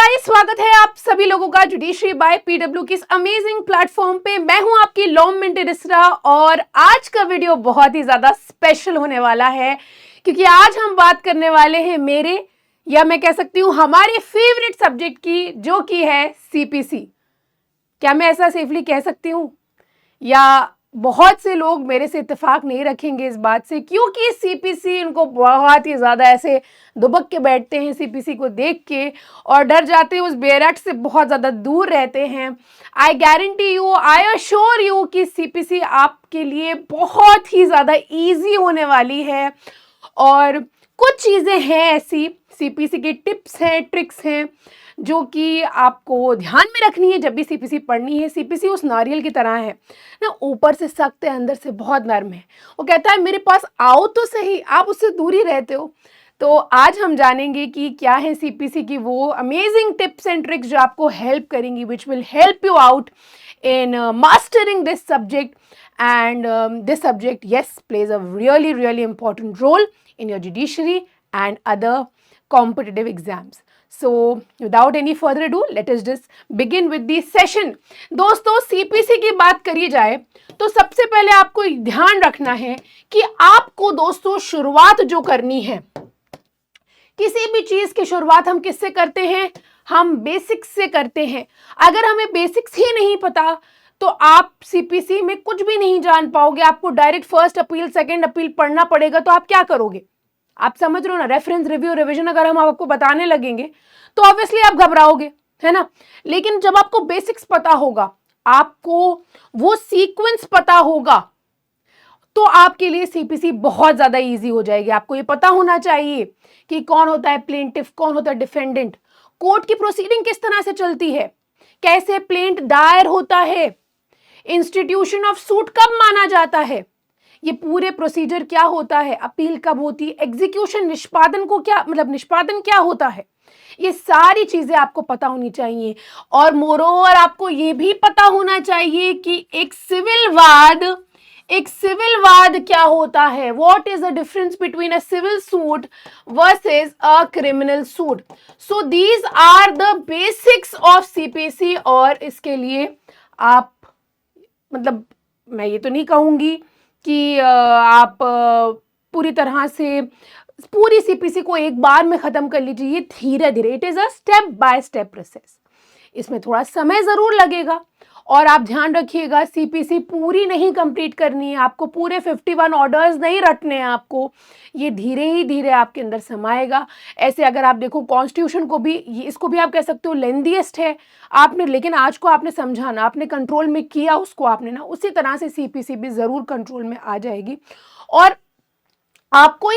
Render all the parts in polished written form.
Guys, स्वागत है आप सभी लोगों का जुडिशरी बाय पीडब्ल्यू की इस अमेजिंग प्लेटफॉर्म पे। मैं हूं आपकी लॉम मिंटेरिस्रा और आज का वीडियो बहुत ही ज्यादा स्पेशल होने वाला है क्योंकि आज हम बात करने वाले हैं मेरे या मैं कह सकती हूं हमारे फेवरेट सब्जेक्ट की, जो कि है सीपीसी। क्या मैं ऐसा सेफली कह सकती हूँ? या बहुत से लोग मेरे से इत्तेफाक नहीं रखेंगे इस बात से, क्योंकि सीपीसी उनको बहुत ही ज़्यादा ऐसे दुबक के बैठते हैं सीपीसी को देख के और डर जाते हैं, उस बेरट से बहुत ज़्यादा दूर रहते हैं। I guarantee you, I assure you कि सीपीसी आपके लिए बहुत ही ज़्यादा ईजी होने वाली है। और कुछ चीज़ें हैं ऐसी, सीपीसी के टिप्स हैं, ट्रिक्स हैं जो कि आपको ध्यान में रखनी है जब भी सीपीसी पढ़नी है। सीपीसी उस नारियल की तरह है ना, ऊपर से सख्त है, अंदर से बहुत नरम है। वो कहता है मेरे पास आओ तो सही, आप उससे दूर ही रहते हो। तो आज हम जानेंगे कि क्या है सीपीसी की वो अमेजिंग टिप्स एंड ट्रिक्स जो आपको हेल्प करेंगी, which will help you out in mastering this subject. And this subject, yes, plays a really important role in your judiciary and other competitive exams. So without any further ado, let us just begin with the session. दोस्तों, CPC की बात करी जाए तो सबसे पहले आपको ध्यान रखना है कि आपको दोस्तों शुरुआत जो करनी है, किसी भी चीज की शुरुआत हम किससे करते हैं? हम बेसिक्स से करते हैं। अगर हमें बेसिक्स ही नहीं पता तो आप सीपीसी में कुछ भी नहीं जान पाओगे। आपको direct first appeal, second appeal पढ़ना पड़ेगा। तो आप क्या करोगे? आप समझ रहे हो ना, रेफरेंस, रिव्यू, रिवीजन अगर हम आपको बताने लगेंगे तो ऑब्वियसली आप घबराओगे, है ना। लेकिन जब आपको बेसिक्स पता होगा, आपको वो सीक्वेंस पता होगा, तो आपके लिए सीपीसी बहुत ज्यादा इजी हो जाएगी। आपको ये पता होना चाहिए कि कौन होता है प्लेंटिफ, कौन होता है डिफेंडेंट, कोर्ट की प्रोसीडिंग किस तरह से चलती है, कैसे प्लेंट दायर होता है, इंस्टीट्यूशन ऑफ सूट कब माना जाता है, ये पूरे प्रोसीजर क्या होता है, अपील कब होती है, एग्जीक्यूशन, निष्पादन को क्या मतलब निष्पादन क्या होता है, ये सारी चीजें आपको पता होनी चाहिए। और मोरोवर आपको ये भी पता होना चाहिए कि एक सिविल वाद क्या होता है। What is the difference between a civil suit versus a criminal suit. So these are the basics of CPC. और इसके लिए आप मतलब मैं ये तो नहीं कहूंगी कि आप पूरी तरह से पूरी सीपीसी को एक बार में खत्म कर लीजिए। ये धीरे धीरे, it is a step by step process. इसमें थोड़ा समय जरूर लगेगा और आप ध्यान रखिएगा सीपीसी पूरी नहीं कंप्लीट करनी है आपको, पूरे 51 ऑर्डर्स नहीं रटने हैं आपको। ये धीरे ही धीरे आपके अंदर समाएगा। ऐसे अगर आप देखो कॉन्स्टिट्यूशन को भी, इसको भी आप कह सकते हो लेंथीएस्ट है आपने, लेकिन आज को आपने समझाना, आपने कंट्रोल में किया उसको आपने ना, उसी तरह से सीपीसी भी जरूर कंट्रोल में आ जाएगी। और आपको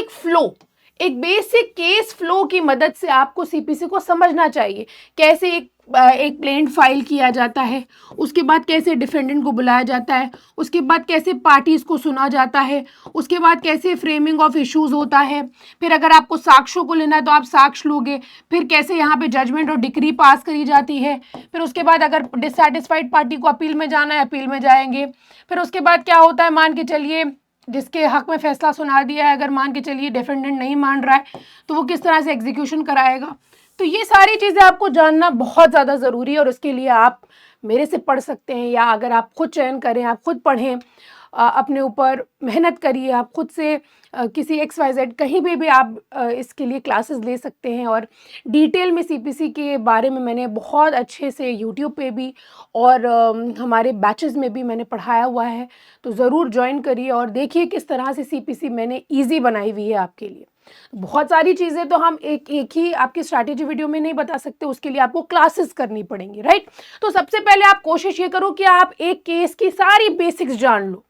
एक बेसिक केस फ्लो की मदद से आपको सीपीसी को समझना चाहिए। कैसे एक प्लेंट फाइल किया जाता है, उसके बाद कैसे डिफेंडेंट को बुलाया जाता है, उसके बाद कैसे पार्टीज को सुना जाता है, उसके बाद कैसे फ्रेमिंग ऑफ इश्यूज होता है, फिर अगर आपको साक्ष्यों को लेना है तो आप साक्ष्य लोगे, फिर कैसे यहाँ पे जजमेंट और डिक्री पास करी जाती है, फिर उसके बाद अगर डिससैटिस्फाइड पार्टी को अपील में जाना है अपील में जाएंगे, फिर उसके बाद क्या होता है, मान के चलिए जिसके हक में फैसला सुना दिया है, अगर मान के चलिए डिफेंडेंट नहीं मान रहा है तो वो किस तरह से एग्जीक्यूशन कराएगा। तो ये सारी चीज़ें आपको जानना बहुत ज़्यादा ज़रूरी है और उसके लिए आप मेरे से पढ़ सकते हैं, या अगर आप खुद चयन करें, आप खुद पढ़ें, अपने ऊपर मेहनत करिए, आप खुद से किसी XYZ कहीं भी आप इसके लिए क्लासेस ले सकते हैं। और डिटेल में सीपीसी के बारे में मैंने बहुत अच्छे से यूट्यूब पे भी और हमारे बैचेस में भी मैंने पढ़ाया हुआ है। तो ज़रूर ज्वाइन करिए और देखिए किस तरह से सीपीसी मैंने ईजी बनाई हुई है आपके लिए। बहुत सारी चीज़ें तो हम एक ही आपकी स्ट्रैटेजी वीडियो में नहीं बता सकते, उसके लिए आपको क्लासेस करनी पड़ेंगी, राइट। तो सबसे पहले आप कोशिश ये करो कि आप एक केस की सारी बेसिक्स जान लो,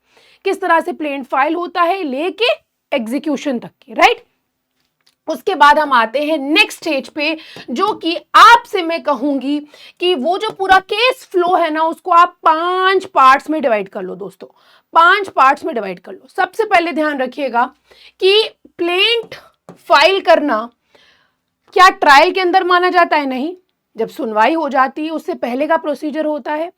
किस तरह से प्लेंट फाइल होता है लेके एग्जीक्यूशन तक की, राइट। उसके बाद हम आते हैं नेक्स्ट स्टेज पे, जो कि आपसे मैं कहूंगी कि वो जो पूरा केस फ्लो है ना, उसको आप 5 पार्ट्स में डिवाइड कर लो दोस्तों, 5 पार्ट्स में डिवाइड कर लो। सबसे पहले ध्यान रखिएगा कि प्लेंट फाइल करना क्या ट्रायल के अंदर माना जाता है? नहीं। जब सुनवाई हो जाती है उससे पहले का प्रोसीजर होता है,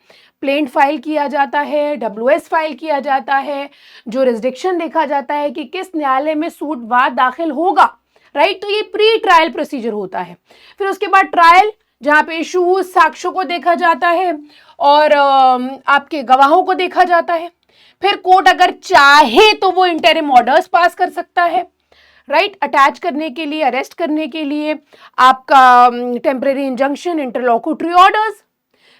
प्लेंट फाइल किया जाता है, WS फाइल किया जाता है, जुरिस्डिक्शन देखा जाता है कि किस न्यायालय में सूट वाद दाखिल होगा, राइट। तो ये प्री ट्रायल प्रोसीजर होता है। फिर उसके बाद ट्रायल, जहाँ पे इशूज साक्ष्यों को देखा जाता है और आपके गवाहों को देखा जाता है। फिर कोर्ट अगर चाहे तो वो इंटरिम ऑर्डर्स पास कर सकता है, राइट, अटैच करने के लिए, अरेस्ट करने के लिए, आपका टेम्परेरी इंजंक्शन, इंटरलॉक्यूटरी ऑर्डर्स।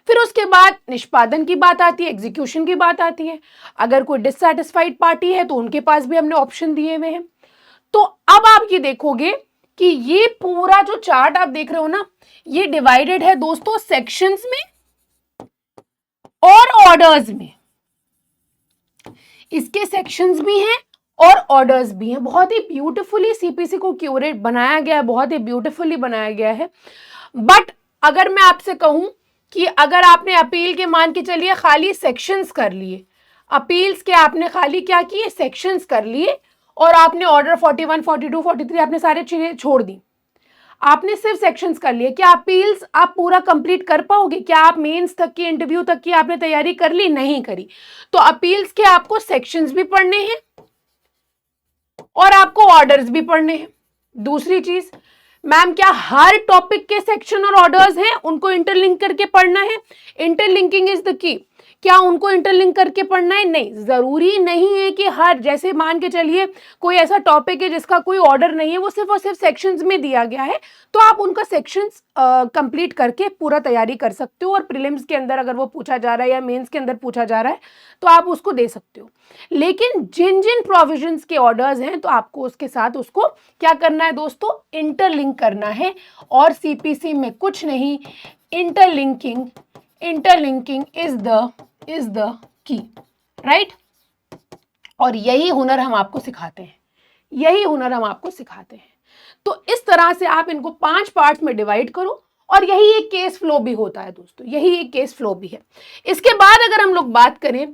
फिर उसके बाद निष्पादन की बात आती है, एग्जीक्यूशन की बात आती है। अगर कोई डिससैटिस्फाइड पार्टी है तो उनके पास भी हमने ऑप्शन दिए हुए हैं। तो अब आप ये देखोगे कि ये पूरा जो चार्ट आप देख रहे हो ना, ये डिवाइडेड है दोस्तों सेक्शंस में और ऑर्डर्स में। इसके सेक्शंस भी हैं और ऑर्डर्स भी हैं। बहुत ही ब्यूटीफुली सीपीसी को क्यूरेट बनाया गया है, बहुत ही ब्यूटीफुली बनाया गया है। बट अगर मैं आपसे कहूं कि अगर आपने अपील के मान के चलिए खाली सेक्शंस कर लिए, अपील्स के आपने खाली क्या किए, सेक्शंस कर लिए, और आपने ऑर्डर 41, 42, 43 आपने सारे चीजें छोड़ दी, आपने सिर्फ सेक्शंस कर लिए, क्या अपील्स आप पूरा कंप्लीट कर पाओगे? क्या आप मेंस तक की, इंटरव्यू तक की आपने तैयारी कर ली? नहीं करी। तो अपील्स के आपको सेक्शंस भी पढ़ने हैं और आपको ऑर्डर्स भी पढ़ने हैं। दूसरी चीज, मैम क्या हर टॉपिक के सेक्शन और ऑर्डर्स हैं, उनको इंटरलिंक करके पढ़ना है? Interlinking is the key. क्या उनको इंटरलिंक करके पढ़ना है? नहीं, जरूरी नहीं है कि हर, जैसे मान के चलिए कोई ऐसा टॉपिक है जिसका कोई ऑर्डर नहीं है, वो सिर्फ और सिर्फ सेक्शंस में दिया गया है, तो आप उनका सेक्शंस कंप्लीट करके पूरा तैयारी कर सकते हो, और प्रीलिम्स के अंदर अगर वो पूछा जा रहा है या मेंस के अंदर पूछा जा रहा है तो आप उसको दे सकते हो। लेकिन जिन जिन प्रोविजंस के ऑर्डर्स हैं तो आपको उसके साथ उसको क्या करना है दोस्तों, इंटरलिंक करना है। और सीपीसी में कुछ नहीं, interlinking is the key, right. और यही हुनर हम आपको सिखाते हैं, यही हुनर हम आपको सिखाते हैं। तो इस तरह से आप इनको 5 पार्ट्स में डिवाइड करो, और यही एक केस फ्लो भी होता है दोस्तों, यही एक केस फ्लो भी है। इसके बाद अगर हम लोग बात करें,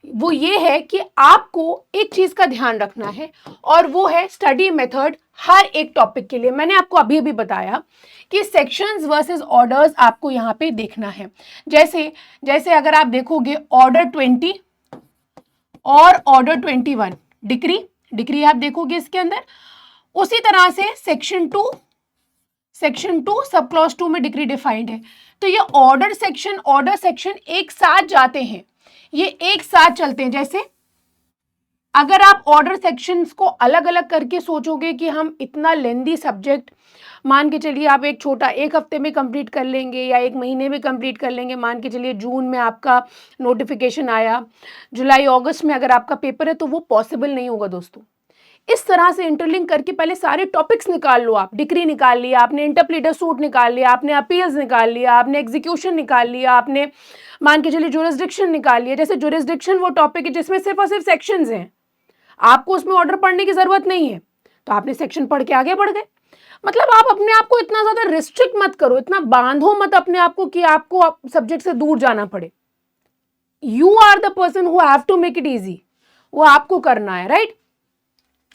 वो ये है कि आपको एक चीज का ध्यान रखना है, और वो है स्टडी मेथड हर एक टॉपिक के लिए। मैंने आपको अभी भी बताया कि सेक्शंस वर्सेस ऑर्डर्स आपको यहाँ पे देखना है। जैसे अगर आप देखोगे ऑर्डर 20 और ऑर्डर 21, डिक्री आप देखोगे इसके अंदर, उसी तरह से सेक्शन 2 सब क्लॉज 2 में डिक्री डिफाइंड है। तो ये ऑर्डर सेक्शन एक साथ जाते हैं, ये एक साथ चलते हैं। जैसे अगर आप ऑर्डर सेक्शंस को अलग अलग करके सोचोगे कि हम इतना लेंदी सब्जेक्ट, मान के चलिए आप एक हफ्ते में कंप्लीट कर लेंगे या एक महीने में कंप्लीट कर लेंगे, मान के चलिए जून में आपका नोटिफिकेशन आया, जुलाई अगस्त में अगर आपका पेपर है, तो वो पॉसिबल नहीं होगा दोस्तों। इस तरह से इंटरलिंक करके पहले सारे टॉपिक्स निकाल लो। आप डिक्री निकाल लिया, आपने इंटरप्लीडर सूट निकाल लिया, आपने अपील्स निकाल लिया, आपने एग्जीक्यूशन निकाल लिया, आपने मान के चलिए जुरिस्डिक्शन निकाल लिया। जैसे जुरिस्डिक्शन वो टॉपिक है जिसमें सिर्फ और सिर्फ सेक्शंस हैं, आपको उसमें ऑर्डर पढ़ने की जरूरत नहीं है, तो आपने सेक्शन पढ़ के आगे बढ़ गए। मतलब आप अपने आप को इतना ज्यादा रिस्ट्रिक्ट मत करो, इतना बांधो मत अपने आप को कि आपको सब्जेक्ट से दूर जाना पड़े। You are the person who have to make it easy, वो आपको करना है, राइट।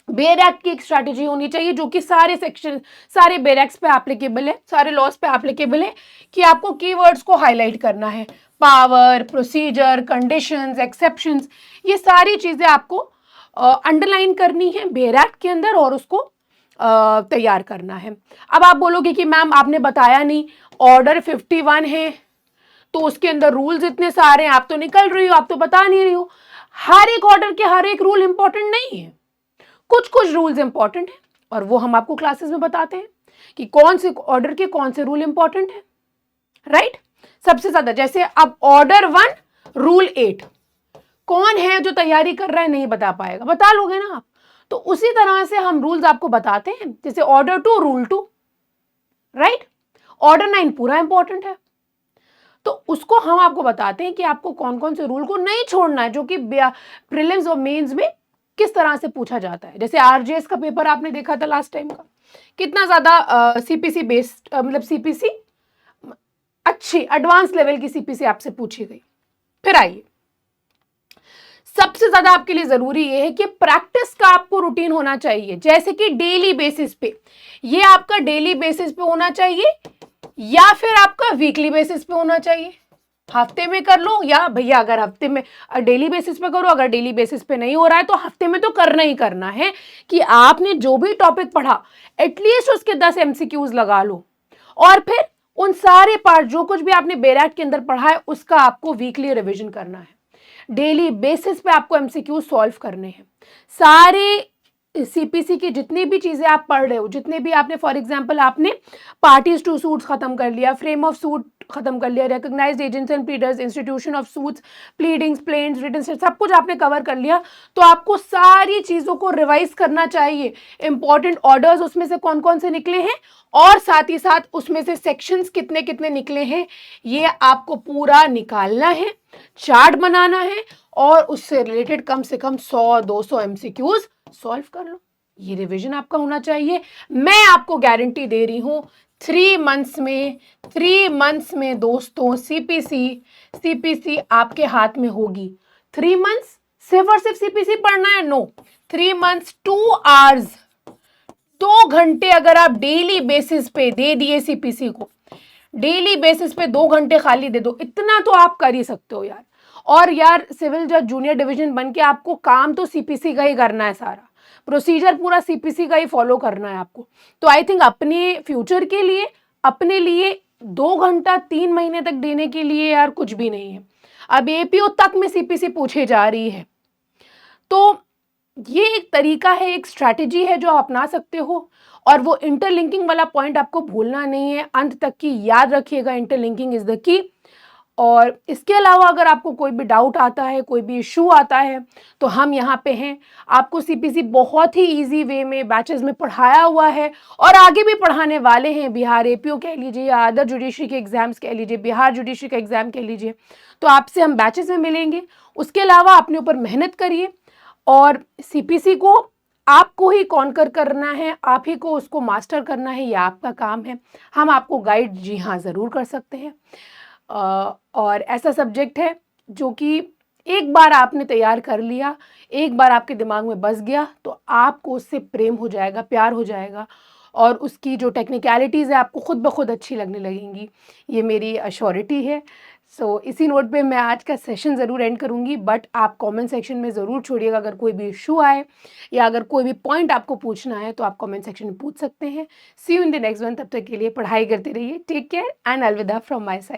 बेयर एक्ट की एक स्ट्रैटेजी होनी चाहिए जो कि सारे सेक्शन, सारे बेयर एक्ट्स पे एप्लीकेबल है, सारे लॉज पे एप्लीकेबल है, कि आपको कीवर्ड्स को हाईलाइट करना है। पावर, प्रोसीजर, कंडीशंस, एक्सेप्शंस, ये सारी चीजें आपको अंडरलाइन करनी है बेयर एक्ट के अंदर और उसको तैयार करना है। अब आप बोलोगे कि मैम आपने बताया नहीं, ऑर्डर 51 है तो उसके अंदर रूल्स इतने सारे हैं, आप तो निकल रही हो, आप तो बता नहीं रही हो। हर एक ऑर्डर के हर एक रूल इंपॉर्टेंट नहीं है, कुछ कुछ रूल्स इंपॉर्टेंट है, और वो हम आपको क्लासेस में बताते हैं कि कौन से ऑर्डर के कौन से रूल इंपॉर्टेंट है, राइट। सबसे ज्यादा जैसे अब ऑर्डर 1 रूल 8, कौन है जो तैयारी कर रहा है नहीं बता पाएगा, बता लोगे ना आप। तो उसी तरह से हम रूल्स आपको बताते हैं, जैसे ऑर्डर 2 रूल 2, राइट। ऑर्डर 9 पूरा इंपॉर्टेंट है, तो उसको हम आपको बताते हैं कि आपको कौन कौन से रूल को नहीं छोड़ना है, जो कि प्रीलिम्स और मेंस में किस तरह से पूछा जाता है। जैसे आरजेएस का पेपर आपने देखा था लास्ट टाइम का, कितना ज्यादा सीपीसी बेस्ड, मतलब सीपीसी अच्छी एडवांस लेवल की सीपीसी आपसे पूछी गई। फिर आइए, सबसे ज्यादा आपके लिए जरूरी ये है कि प्रैक्टिस का आपको रूटीन होना चाहिए, जैसे कि डेली बेसिस पे, ये आपका डेली बेसिस पे होना चाहिए या फिर आपका वीकली बेसिस पे होना चाहिए। हफ्ते में कर लो, या भैया अगर हफ्ते में डेली बेसिस पे करो, अगर डेली बेसिस पे नहीं हो रहा है तो हफ्ते में तो करना ही करना है कि आपने जो भी टॉपिक पढ़ा एटलीस्ट उसके 10 एमसीक्यूज लगा लो, और फिर उन सारे पार्ट जो कुछ भी आपने बेरैट के अंदर पढ़ा है उसका आपको वीकली रिवीजन करना है, डेली बेसिस पे आपको एमसीक्यू सॉल्व करने हैं। सारे सीपीसी की जितनी भी चीजें आप पढ़ रहे हो, जितने भी आपने फॉर एग्जांपल आपने पार्टीज टू सूट्स खत्म कर लिया, फ्रेम ऑफ सूट खत्म कर लिया, recognised agents and pleaders, institution of suits, pleadings, plaints, written, सब कुछ आपने कवर कर लिया, तो आपको सारी चीजों को रिवाइज करना चाहिए। इंपॉर्टेंट ऑर्डर्स उसमें से कौन कौन से निकले हैं और साथ ही साथ उसमें से सेक्शंस कितने कितने निकले हैं ये आपको पूरा निकालना है, चार्ट बनाना है और उससे रिलेटेड कम से कम 100-200 एमसीक्यूज सॉल्व कर लो। ये रिवीजन आपका होना चाहिए। मैं आपको गारंटी दे रही हूं 3 मंथ्स में दोस्तों सीपीसी आपके हाथ में होगी। 3 मंथ्स सिर्फ और सिर्फ सीपीसी पढ़ना है? नो, 3 मंथ्स 2 आवर्स, 2 घंटे अगर आप डेली बेसिस पे दे दिए सीपीसी को, डेली बेसिस पे 2 घंटे खाली दे दो, इतना तो आप कर ही सकते हो यार। और यार सिविल जज जूनियर डिवीजन बन के आपको काम तो सीपीसी का ही करना है, सारा प्रोसीजर पूरा सीपीसी का ही फॉलो करना है आपको। तो आई थिंक अपने फ्यूचर के लिए, अपने लिए 2 घंटा 3 महीने तक देने के लिए यार कुछ भी नहीं है। अब एपीओ तक में सीपीसी पूछे जा रही है, तो ये एक तरीका है, एक स्ट्रैटेजी है जो आप अपना सकते हो। और वो इंटरलिंकिंग वाला पॉइंट आपको भूलना नहीं है, अंत तक की याद रखिएगा, इंटरलिंकिंग इज द की। और इसके अलावा अगर आपको कोई भी डाउट आता है, कोई भी इशू आता है, तो हम यहाँ पे हैं। आपको सीपीसी बहुत ही इजी वे में बैचेस में पढ़ाया हुआ है और आगे भी पढ़ाने वाले हैं। बिहार एपीओ कह लीजिए या अदर जुडिशरी के एग्जाम्स कह लीजिए, बिहार जुडिशरी का एग्जाम कह लीजिए, तो आपसे हम बैचेस में मिलेंगे। उसके अलावा अपने ऊपर मेहनत करिए और सीपीसी को आपको ही कॉन्कर करना है, आप ही को उसको मास्टर करना है, ये आपका काम है। हम आपको गाइड जी हाँ ज़रूर कर सकते हैं। और ऐसा सब्जेक्ट है जो कि एक बार आपने तैयार कर लिया, एक बार आपके दिमाग में बस गया, तो आपको उससे प्रेम हो जाएगा, प्यार हो जाएगा और उसकी जो टेक्निकलिटीज़ है आपको खुद ब खुद अच्छी लगने लगेंगी। ये मेरी अश्योरिटी है। सो इसी नोट पे मैं आज का सेशन ज़रूर एंड करूँगी, बट आप कमेंट सेक्शन में ज़रूर छोड़िएगा अगर कोई भी इशू आए या अगर कोई भी पॉइंट आपको पूछना है तो आप कमेंट सेक्शन में पूछ सकते हैं। See you in the next one, तब तक के लिए पढ़ाई करते रहिए। टेक केयर एंड अलविदा फ्रॉम माय साइड।